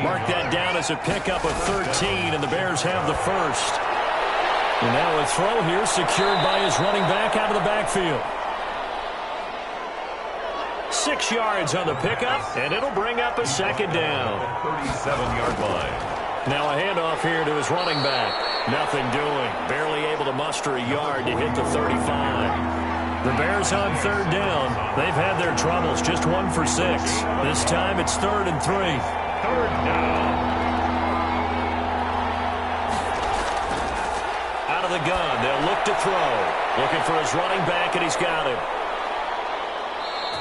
[SPEAKER 4] Mark that down as a pickup of 13, and the Bears have the first. And now a throw here secured by his running back out of the backfield. 6 yards on the pickup, and it'll bring up a 2nd down.
[SPEAKER 3] 37-yard line.
[SPEAKER 4] Now a handoff here to his running back. Nothing doing. Barely able to muster a yard to hit the 35. The Bears on 3rd down. They've had their troubles. Just 1 for 6. This time it's 3rd and 3.
[SPEAKER 3] 3rd down.
[SPEAKER 4] Out of the gun. They'll look to throw. Looking for his running back, and he's got him.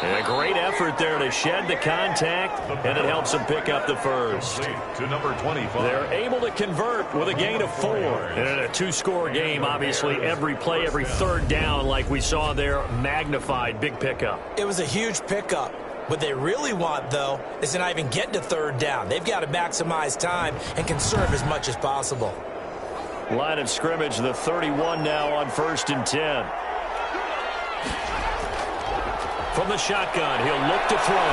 [SPEAKER 4] And a great effort there to shed the contact, and it helps them pick up the first.
[SPEAKER 3] To number 25.
[SPEAKER 4] They're able to convert with a gain of 4. And in a 2-score game, obviously, every play, every 3rd down, like we saw there, magnified, big pickup.
[SPEAKER 5] It was a huge pickup. What they really want, though, is to not even get to 3rd down. They've got to maximize time and conserve as much as possible.
[SPEAKER 4] Line of scrimmage, the 31 now on 1st and 10. From the shotgun, he'll look to throw.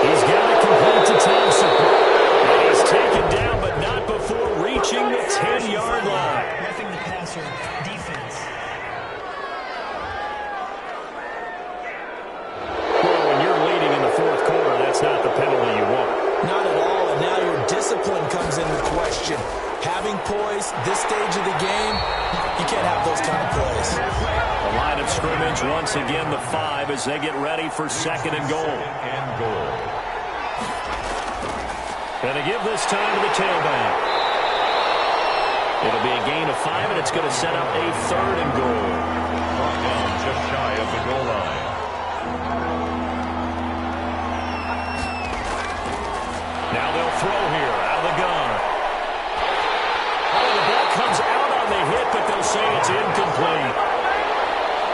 [SPEAKER 4] He's got it complete to Thompson. And he's taken down, but not before reaching the 10-yard line.
[SPEAKER 2] Roughing the passer, defense.
[SPEAKER 4] Well, when you're leading in the 4th quarter, that's not the penalty you want.
[SPEAKER 5] Not at all, and now your discipline comes into question. Having poise this stage of the game, you can't have those kind of plays.
[SPEAKER 4] The line of scrimmage, once again, the 5 as they get ready for 2nd and goal. Going to give this time to the tailback. It'll be a gain of 5, and it's going to set up a 3rd and goal.
[SPEAKER 3] Brought down just shy of the goal line.
[SPEAKER 4] Now they'll throw here out of the gun. Oh, the ball comes out on the hit, but they'll say it's incomplete.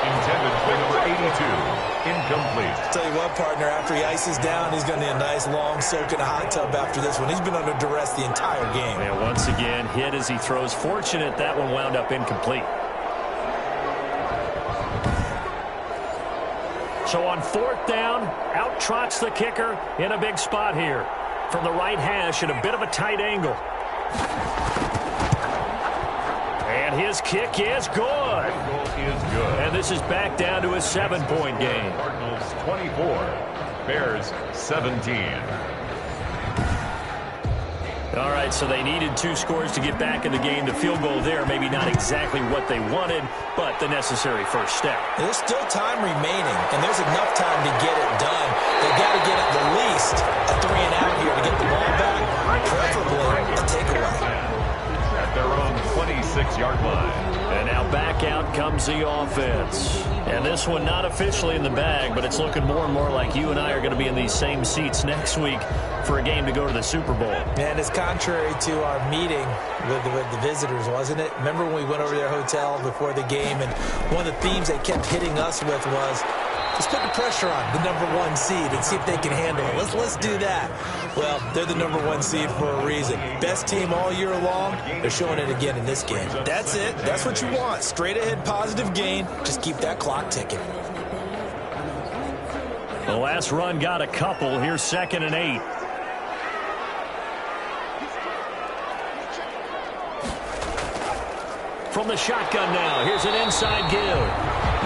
[SPEAKER 3] Intended for number 82. Incomplete.
[SPEAKER 5] Tell you what, partner, after he ices down, he's going to need a nice long soak in a hot tub after this one. He's been under duress the entire game.
[SPEAKER 4] Yeah, once again, hit as he throws. Fortunate that one wound up incomplete. So on 4th down, out trots the kicker in a big spot here. From the right hash at a bit of a tight angle. And his kick is good.
[SPEAKER 3] Goal is good.
[SPEAKER 4] And this is back down to a 7-point game.
[SPEAKER 3] Cardinals 24, Bears 17.
[SPEAKER 4] All right, so they needed 2 scores to get back in the game. The field goal there, maybe not exactly what they wanted, but the necessary first step.
[SPEAKER 5] There's still time remaining, and there's enough time to get it done. They've got to get at the least a 3-and-out here to get the ball back, preferably a takeaway.
[SPEAKER 3] At their own 26-yard line.
[SPEAKER 4] And now back out comes the offense. And this one not officially in the bag, but it's looking more and more like you and I are going to be in these same seats next week for a game to go to the Super Bowl.
[SPEAKER 5] And it's contrary to our meeting with the visitors, wasn't it? Remember when we went over to their hotel before the game, and one of the themes they kept hitting us with was, let's put the pressure on the number 1 seed and see if they can handle it. Let's do that. Well, they're the number 1 seed for a reason. Best team all year long. They're showing it again in this game. That's it. That's what you want. Straight ahead positive gain. Just keep that clock ticking.
[SPEAKER 4] The last run got a couple. Here's 2nd and 8. From the shotgun now. Here's an inside give.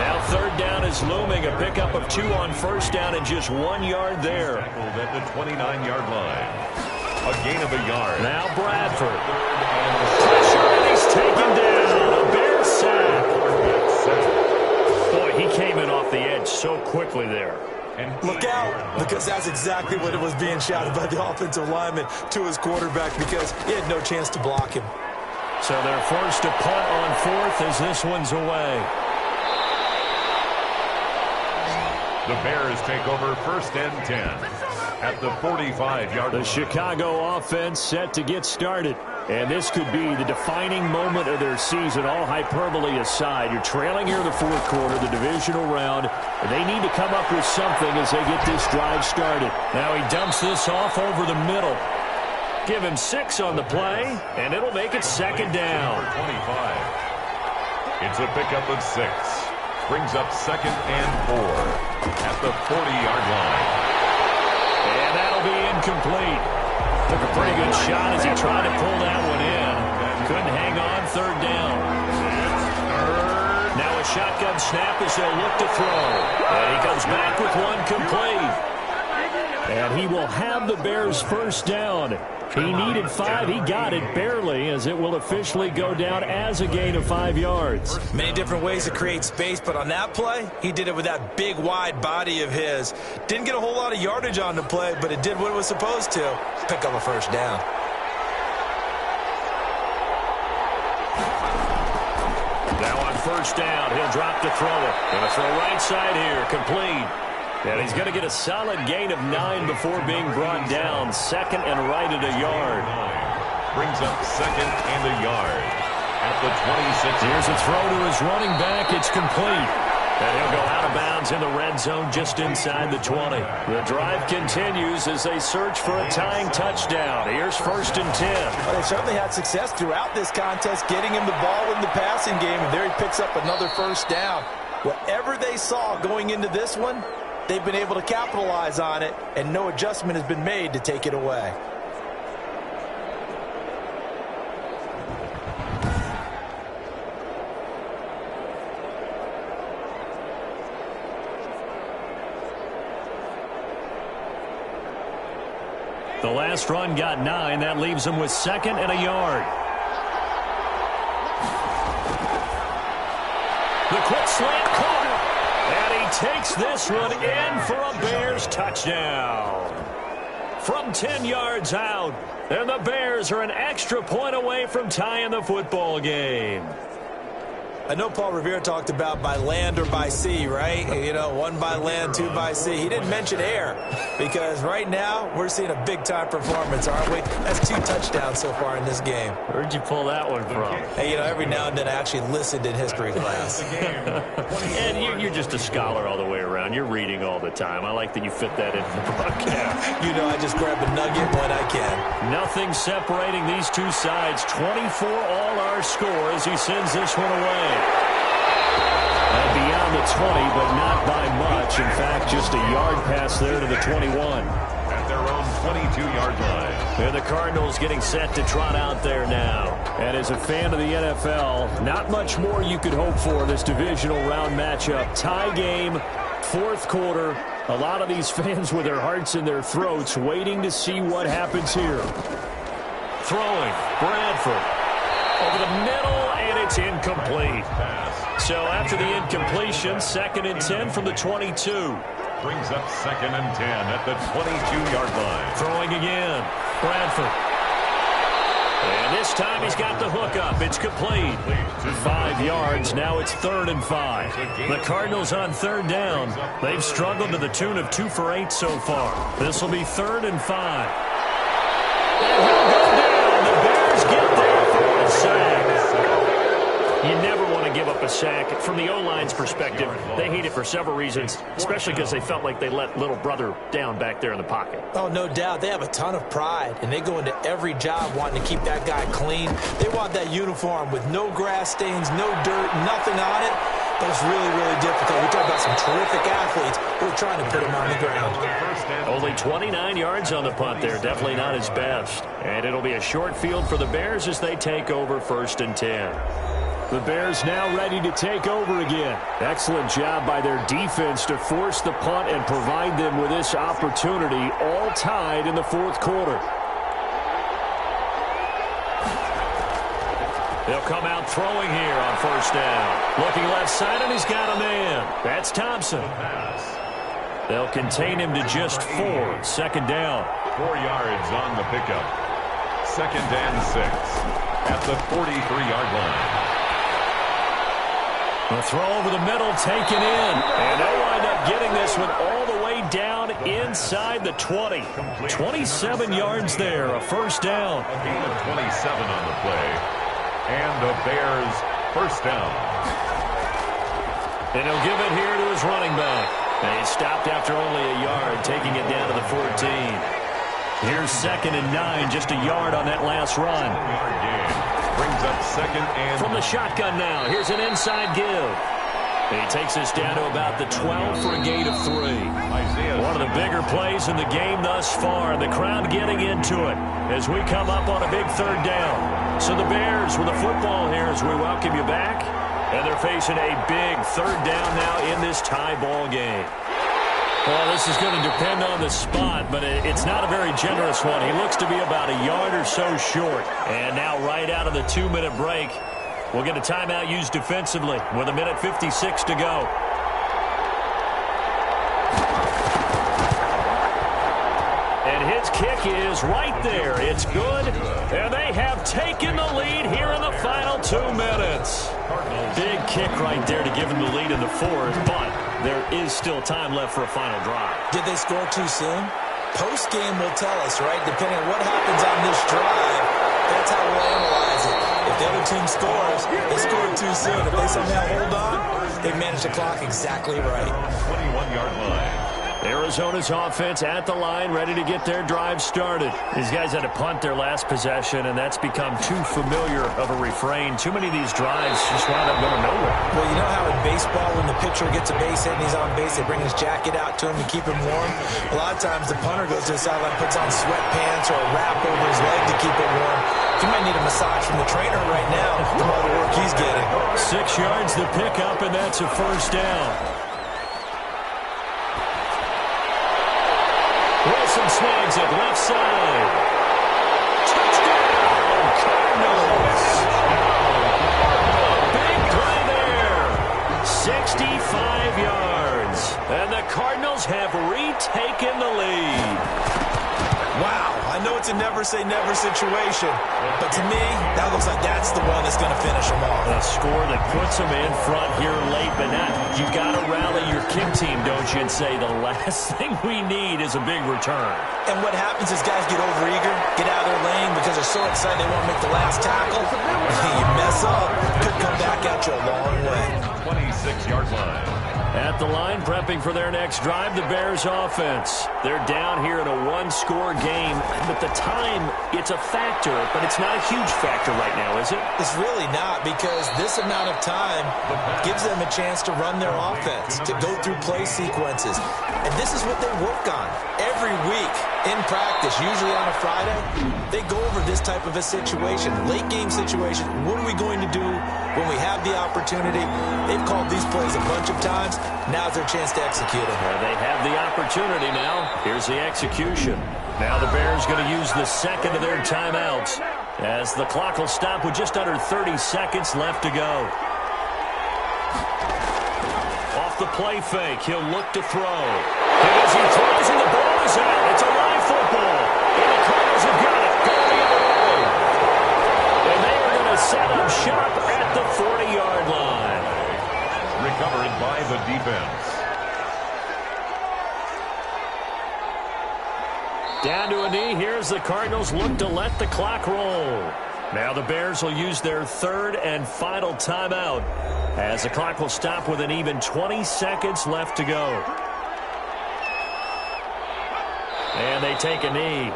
[SPEAKER 4] Now 3rd down is looming. A pickup of 2 on 1st down and just 1 yard there.
[SPEAKER 3] Tackled at the 29-yard line. A gain of a yard.
[SPEAKER 4] Now Bradford. Pressure, and he's taken down. A Bear sack. Boy, he came in off the edge so quickly there.
[SPEAKER 5] Look out, because that's exactly what it was being shouted by the offensive lineman to his quarterback, because he had no chance to block him.
[SPEAKER 4] So they're forced to punt on 4th as this one's away.
[SPEAKER 3] The Bears take over 1st and 10 at the 45-yard line.
[SPEAKER 4] The Chicago offense set to get started. And this could be the defining moment of their season, all hyperbole aside. You're trailing here in the 4th quarter, the divisional round, and they need to come up with something as they get this drive started. Now he dumps this off over the middle. Give him 6 on the play, and it'll make it 2nd down.
[SPEAKER 3] 25. It's a pickup of 6. Brings up 2nd and 4 at the 40-yard line.
[SPEAKER 4] And that'll be incomplete. Took a pretty good shot as he tried to pull that one in. Couldn't hang on. 3rd down. Now a shotgun snap as they'll look to throw. And he comes back with one complete. And he will have the Bears' 1st down. He needed 5. He got it barely, as it will officially go down as a gain of 5 yards.
[SPEAKER 5] Many different ways to create space, but on that play, he did it with that big, wide body of his. Didn't get a whole lot of yardage on the play, but it did what it was supposed to. Pick up a 1st down.
[SPEAKER 4] Now on 1st down, he'll drop to throw it. Going to throw right side here, complete. And he's going to get a solid gain of 9 before being brought down. 2nd and right at a yard.
[SPEAKER 3] Brings up 2nd and a yard at the 26.
[SPEAKER 4] Here's a throw to his running back. It's complete. And he'll go out of bounds in the red zone just inside the 20. The drive continues as they search for a tying touchdown. Here's 1st and 10.
[SPEAKER 5] Well, they certainly had success throughout this contest, getting him the ball in the passing game, and there he picks up another 1st down. Whatever they saw going into this one, they've been able to capitalize on it, and no adjustment has been made to take it away.
[SPEAKER 4] The last run got 9. That leaves him with 2nd and a yard. The quick slant caught. And he takes this one in for a Bears touchdown. from 10 yards out. And the Bears are an extra point away from tying the football game.
[SPEAKER 5] I know Paul Revere talked about by land or by sea, right? You know, 1 by land, 2 by sea. He didn't mention air because right now we're seeing a big-time performance, aren't we? That's 2 touchdowns so far in this game.
[SPEAKER 4] Where'd you pull that one from?
[SPEAKER 5] Hey, you know, every now and then I actually listened in history class.
[SPEAKER 4] And you're just a scholar all the way around. You're reading all the time. I like that you fit that into the broadcast.
[SPEAKER 5] You know, I just grab a nugget when I can.
[SPEAKER 4] Nothing separating these two sides. 24 all our score as he sends this one away. Beyond the 20, but not by much. In fact, just a yard pass there to the 21.
[SPEAKER 3] At their own 22-yard line.
[SPEAKER 4] And the Cardinals getting set to trot out there now. And as a fan of the NFL, not much more you could hope for this divisional round matchup. Tie game, 4th quarter. A lot of these fans with their hearts in their throats waiting to see what happens here. Throwing, Bradford. Over the middle, and it's incomplete. So after the incompletion, 2nd and 10 from the 22.
[SPEAKER 3] Brings up 2nd and 10 at the 22-yard line.
[SPEAKER 4] Throwing again, Bradford. And this time he's got the hook up. It's complete. 5 yards. Now it's 3rd and 5. The Cardinals on 3rd down. They've struggled to the tune of 2 for 8 so far. This will be 3rd and 5. And he'll go down. The Bears get there for a sack. You never want to give up a sack. From the O-line's perspective, they hate it for several reasons, especially because they felt like they let little brother down back there in the pocket.
[SPEAKER 5] Oh, no doubt. They have a ton of pride, and they go into every job wanting to keep that guy clean. They want that uniform with no grass stains, no dirt, nothing on it. But it's really, really difficult. We talk about some terrific athletes. We're trying to put them on the ground.
[SPEAKER 4] Only 29 yards on the punt there. Definitely not his best. And it'll be a short field for the Bears as they take over 1st and 10. The Bears now ready to take over again. Excellent job by their defense to force the punt and provide them with this opportunity, all tied in the 4th quarter. They'll come out throwing here on 1st down. Looking left side, and he's got a man. That's Thompson. They'll contain him to just 4. 2nd down.
[SPEAKER 3] 4 yards on the pickup. 2nd and 6 at the 43-yard line.
[SPEAKER 4] The throw over the middle, taken in. And they'll wind up getting this one all the way down inside the 20. 27 yards there, a 1st down.
[SPEAKER 3] A gain of 27 on the play. And the Bears 1st down.
[SPEAKER 4] And he'll give it here to his running back. And he stopped after only a yard, taking it down to the 14. Here's 2nd and 9, just a yard on that last run.
[SPEAKER 3] 7-yard gain. Brings up 2nd and...
[SPEAKER 4] From the shotgun now, here's an inside give. And he takes us down to about the 12 for a gain of 3. One of the bigger plays in the game thus far. The crowd getting into it as we come up on a big 3rd down. So the Bears with the football here as we welcome you back. And they're facing a big 3rd down now in this tie ball game. Well, this is going to depend on the spot, but it's not a very generous one. He looks to be about a yard or so short. And now right out of the 2-minute break, we'll get a timeout used defensively with 1:56 to go. And his kick is right there. It's good. And they have taken the lead here in the final 2 minutes. Big kick right there to give him the lead in the 4th, but there is still time left for a final drive.
[SPEAKER 5] Did they score too soon? Post-game will tell us, right? Depending on what happens on this drive, that's how we'll analyze it. If the other team scores, they scored too soon. If they somehow hold on, they've managed the clock exactly right.
[SPEAKER 3] 21-yard line.
[SPEAKER 4] Arizona's offense at the line, ready to get their drive started. These guys had to punt their last possession, and that's become too familiar of a refrain. Too many of these drives just wind up going nowhere.
[SPEAKER 5] Well, you know how in baseball, when the pitcher gets a base hit and he's on base, they bring his jacket out to him to keep him warm? A lot of times the punter goes to the sideline, puts on sweatpants or a wrap over his leg to keep it warm. He might need a massage from the trainer right now from all the work he's getting.
[SPEAKER 4] 6 yards the pickup, and that's a 1st down. Wilson snags it left side. Touchdown, Cardinals. Big play there. 65 yards. And the Cardinals have retaken the lead.
[SPEAKER 5] Wow, I know it's a never-say-never situation, but to me, that looks like that's the one that's going to finish them off.
[SPEAKER 4] A score that puts them in front here late, but not. You got to rally your kick team, don't you, and say the last thing we need is a big return.
[SPEAKER 5] And what happens is guys get overeager, get out of their lane because they're so excited they want to make the last tackle. You mess up, could come back at you a long way.
[SPEAKER 3] 26-yard line.
[SPEAKER 4] At the line, prepping for their next drive, the Bears offense. They're down here in a one-score game, but the time, it's a factor, but it's not a huge factor right now, is it?
[SPEAKER 5] It's really not, because this amount of time gives them a chance to run their offense, to go through play sequences. And this is what they work on every week in practice, usually on a Friday. They go over this type of a situation, late-game situation. What are we going to do when we have the opportunity? They've called these plays a bunch of times. Now's their chance to execute it.
[SPEAKER 4] Well, they have the opportunity now. Here's the execution. Now the Bears going to use the second of their timeouts as the clock will stop with just under 30 seconds left to go. Off the play fake, he'll look to throw. And as he throws and the ball is out, it's a live football. And the Cardinals have got it. Going the other way. And they are going to set up shop at the 40-yard line.
[SPEAKER 3] Recovered by the defense.
[SPEAKER 4] Down to a knee. Here's the Cardinals look to let the clock roll. Now the Bears will use their third and final timeout as the clock will stop with an even 20 seconds left to go. And they take a knee.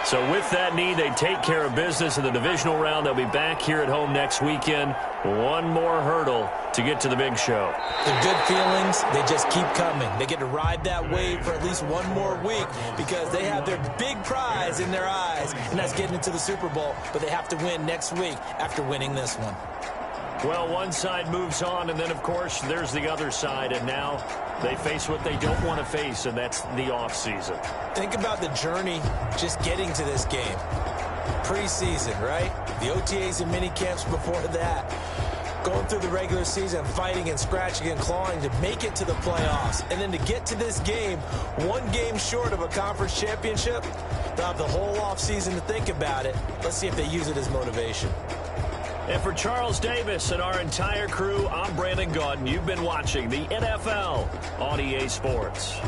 [SPEAKER 4] So with that knee, they take care of business in the divisional round. They'll be back here at home next weekend. One more hurdle to get to the big show.
[SPEAKER 5] The good feelings, they just keep coming. They get to ride that wave for at least one more week because they have their big prize in their eyes, and that's getting into the Super Bowl. But they have to win next week after winning this one.
[SPEAKER 4] Well, one side moves on, and then, of course, there's the other side, and now they face what they don't want to face, and that's the offseason.
[SPEAKER 5] Think about the journey just getting to this game. Preseason, right? The OTAs and mini camps before that. Going through the regular season, fighting and scratching and clawing to make it to the playoffs. And then to get to this game, one game short of a conference championship, they'll have the whole offseason to think about it. Let's see if they use it as motivation.
[SPEAKER 4] And for Charles Davis and our entire crew, I'm Brandon Gaudin. You've been watching the NFL on EA Sports.